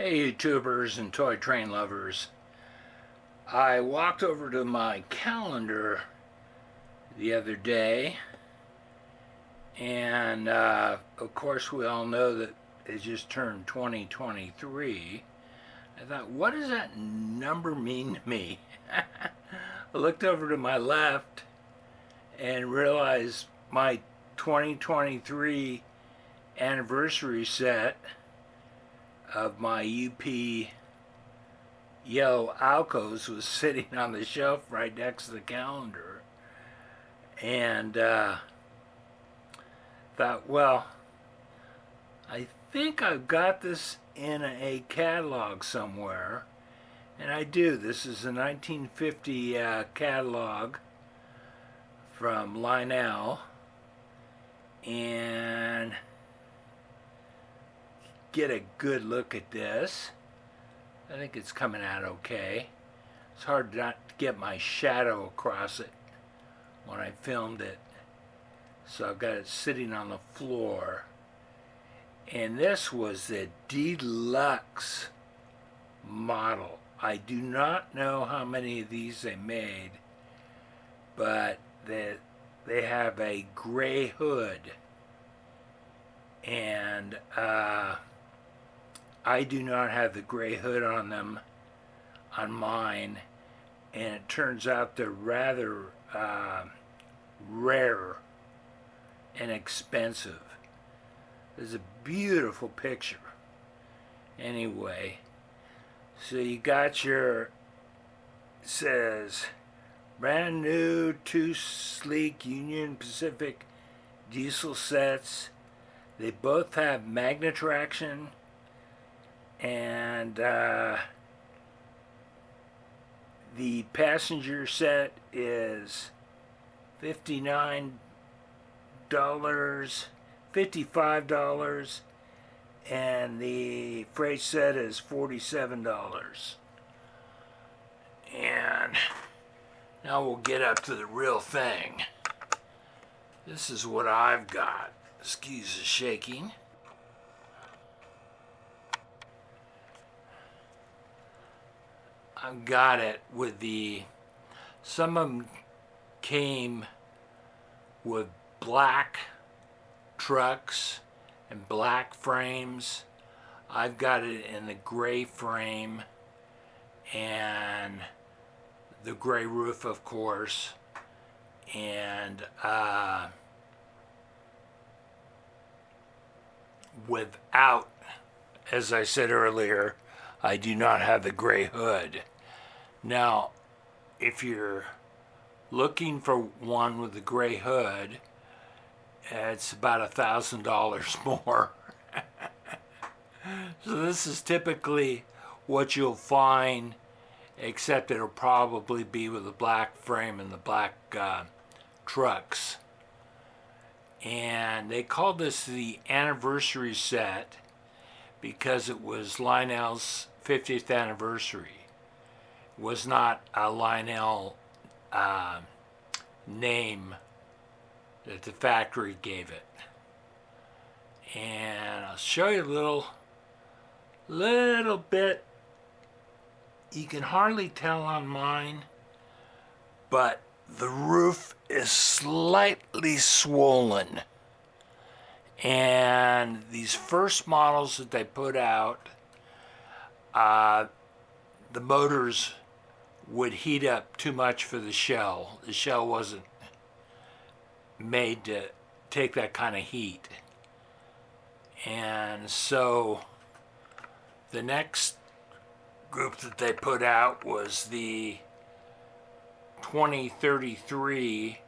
Hey YouTubers and toy train lovers. I walked over to my calendar the other day and of course we all know that it just turned 2023. I thought, what does that number mean to me? I looked over to my left and realized my 2023 anniversary set of my UP yellow Alcos was sitting on the shelf right next to the calendar, and thought, well, I think I've got this in a catalog somewhere, and I do. This is a 1950 catalog from Lionel, and get a good look at this. I think it's coming out okay. It's hard not to get my shadow across it when I filmed it. So I've got it sitting on the floor. And this was the deluxe model. I do not know how many of these they made, but they have a gray hood. And I do not have the gray hood on them on mine, and it turns out they're rather rare and expensive. It's a beautiful picture. Anyway, so you got your, it says, brand new 2 sleek Union Pacific diesel sets. They both have magnet traction, and the passenger set is $55, and the freight set is $47. And now we'll get up to the real thing. This is what I've got. Excuse the shaking. I've got it with some of them came with black trucks and black frames. I've got it in the gray frame and the gray roof, of course, and without, as I said earlier, I do not have the gray hood. Now, if you're looking for one with the gray hood, it's about $1,000 more. So this is typically what you'll find, except it'll probably be with the black frame and the black trucks. And they called this the anniversary set because it was Lionel's 50th anniversary. It was not a Lionel name that the factory gave it. And I'll show you a little bit. You can hardly tell on mine, but the roof is slightly swollen. And these first models that they put out, the motors would heat up too much for the shell. The shell wasn't made to take that kind of heat. And so the next group that they put out was the 2033.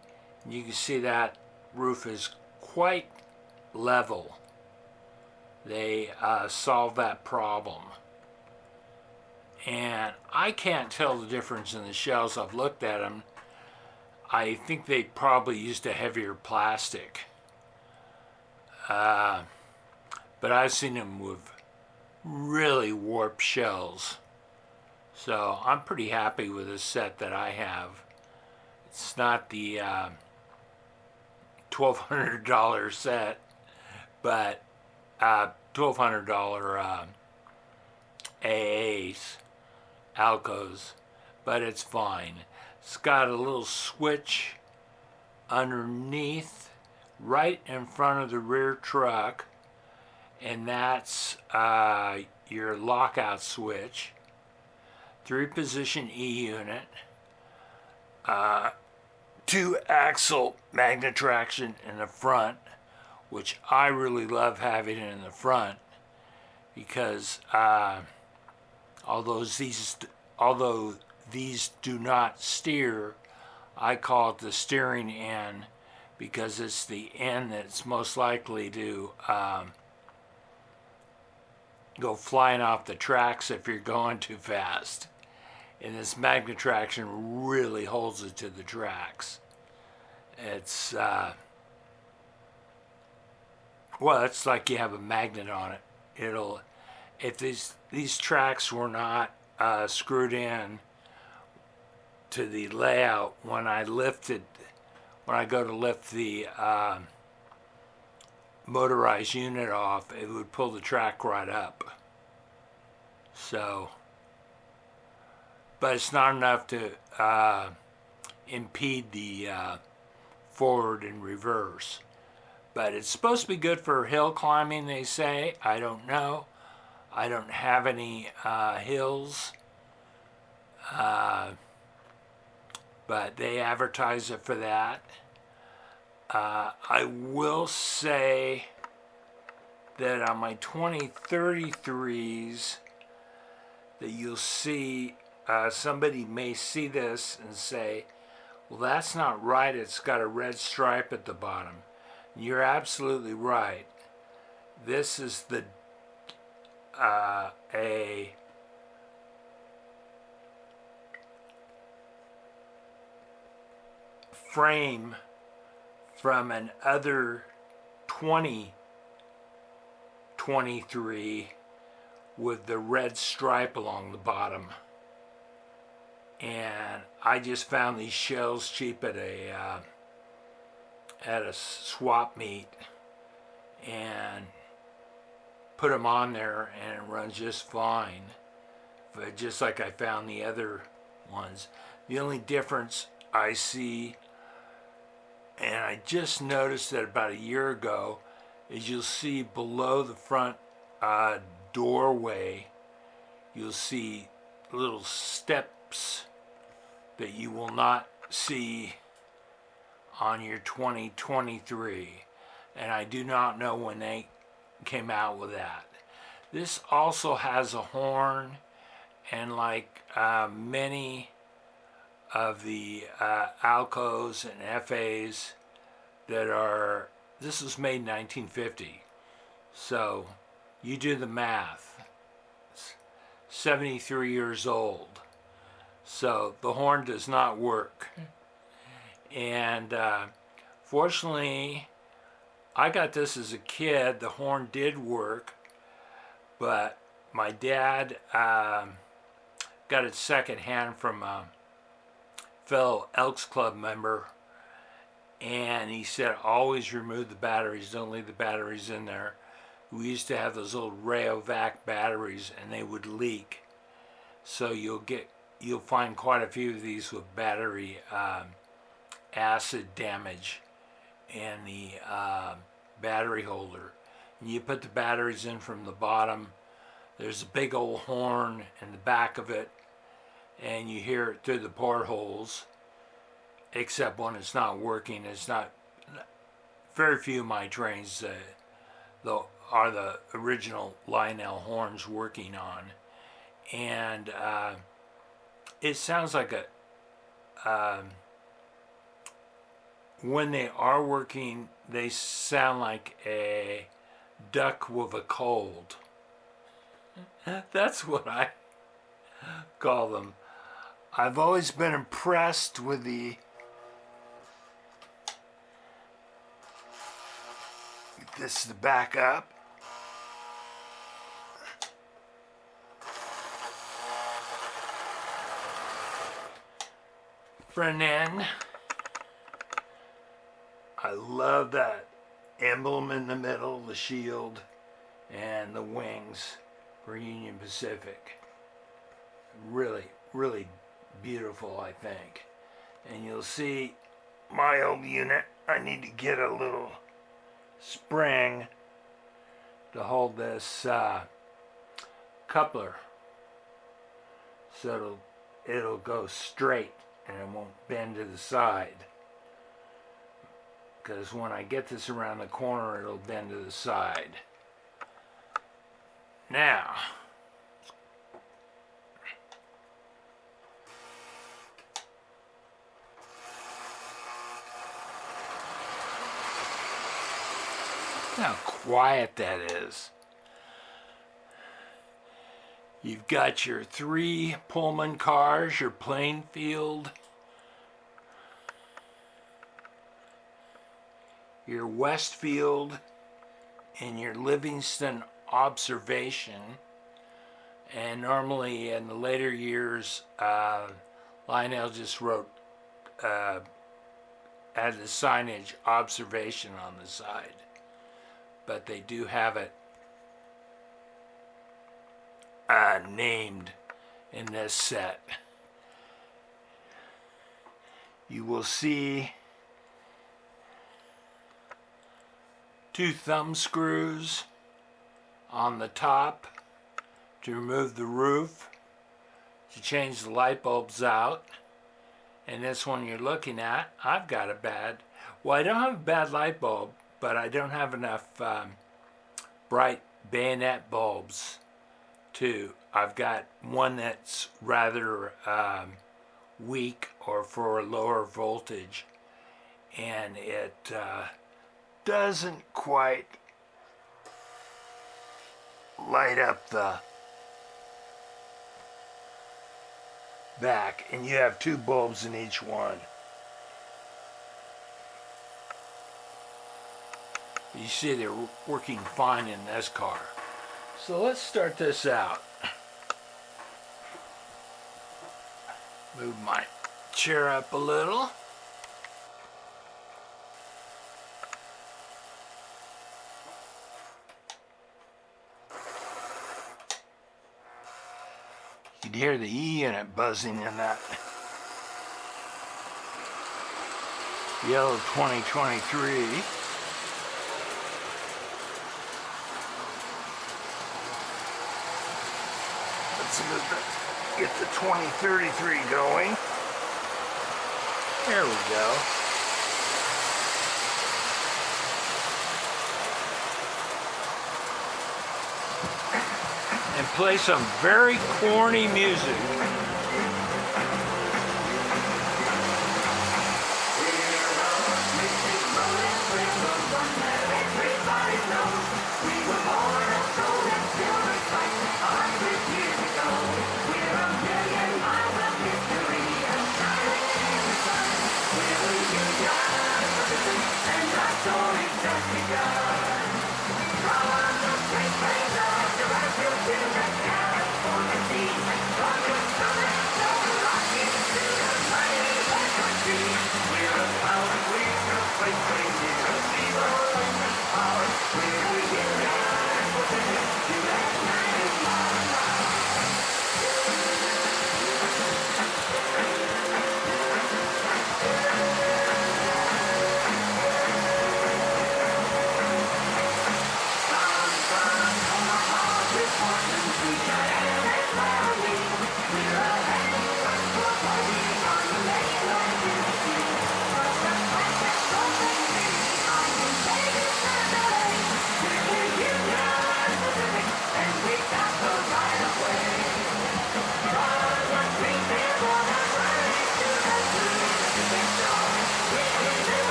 You can see that roof is quite level. They solved that problem. And I can't tell the difference in the shells. I've looked at them. I think they probably used a heavier plastic. But I've seen them with really warped shells. So I'm pretty happy with this set that I have. It's not the $1,200 set, but $1,200 case, Alco's, but it's fine. It's got a little switch underneath, right in front of the rear truck, and that's your lockout switch. 3-position E unit, 2-axle magnet traction in the front, which I really love having it in the front because although these do not steer, I call it the steering end because it's the end that's most likely to go flying off the tracks if you're going too fast. And this magnet traction really holds it to the tracks. It's well, it's like you have a magnet on it. If these tracks were not screwed in to the layout, when I go to lift the motorized unit off, it would pull the track right up. So, but it's not enough to impede the forward and reverse. But it's supposed to be good for hill climbing, they say. I don't know. I don't have any hills. But they advertise it for that. I will say that on my 2033s, that you'll see, somebody may see this and say, well, that's not right, it's got a red stripe at the bottom. You're absolutely right. This is the a frame from an other 2023 with the red stripe along the bottom. And I just found these shells cheap at a swap meet and put them on there, and it runs just fine. But just like I found the other ones, the only difference I see, and I just noticed that about a year ago, is you'll see below the front doorway, you'll see little steps that you will not see on your 2023, and I do not know when they came out with that. This also has a horn, and like many of the Alcos and FAs that are, this was made in 1950, so you do the math. It's 73 years old, so the horn does not work. And fortunately, I got this as a kid. The horn did work, but my dad got it secondhand from a fellow Elks Club member, and he said always remove the batteries, don't leave the batteries in there. We used to have those old Rayovac batteries, and they would leak, so you'll find quite a few of these with battery acid damage in the battery holder. And you put the batteries in from the bottom. There's a big old horn in the back of it, and you hear it through the portholes, except when it's not working. It's not, very few of my trains are the original Lionel horns working on. And it sounds like when they are working, they sound like a duck with a cold. That's what I call them. I've always been impressed with this is the back up. Front end. I love that emblem in the middle, the shield, and the wings for Union Pacific. Really, really beautiful, I think. And you'll see my old unit, I need to get a little spring to hold this coupler so it'll go straight and it won't bend to the side. Because when I get this around the corner, it'll bend to the side. Now, look how quiet that is. You've got your 3 Pullman cars, your Plainfield, your Westfield, and your Livingston observation. And normally in the later years, Lionel just wrote, had the signage observation on the side. But they do have it named in this set. You will see 2 thumb screws on the top to remove the roof, to change the light bulbs out. And this one you're looking at, I've got a bad, well, I don't have a bad light bulb, but I don't have enough bright bayonet bulbs too. I've got one that's rather weak or for lower voltage, and it doesn't quite light up the back, and you have 2 bulbs in each one. You see they're working fine in this car. So let's start this out. Move my chair up a little. You can hear the E unit buzzing in that yellow 2023. Let's get the 2033 going. There we go. And play some very corny music.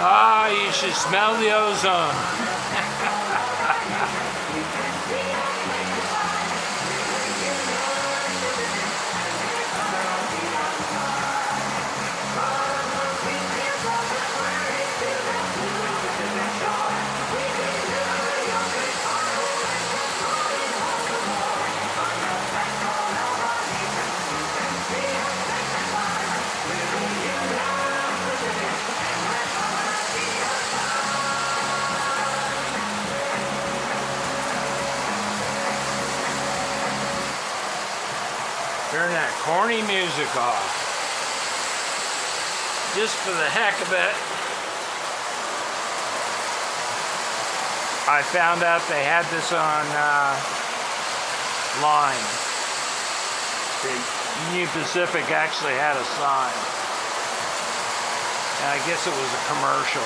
Ah, you should smell the ozone. Turn that corny music off. Just for the heck of it. I found out they had this on line. The Union Pacific actually had a sign. And I guess it was a commercial.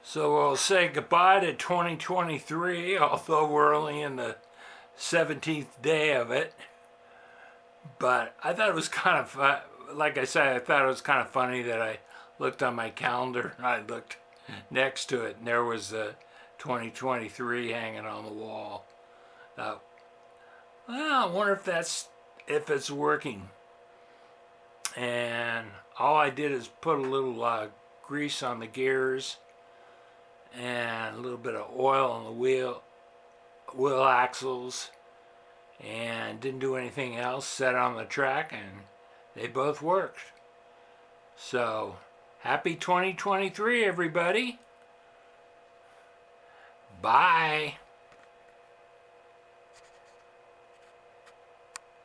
So we'll say goodbye to 2023, although we're only in the 17th day of it. But I thought it was kind of fun. Like I said, I thought it was kind of funny that I looked on my calendar and I looked next to it and there was 2023 hanging on the wall. Well, I wonder if it's working. And all I did is put a little grease on the gears and a little bit of oil on the wheel axles, and didn't do anything else. Set it on the track and they both worked. So happy 2023, everybody. Bye.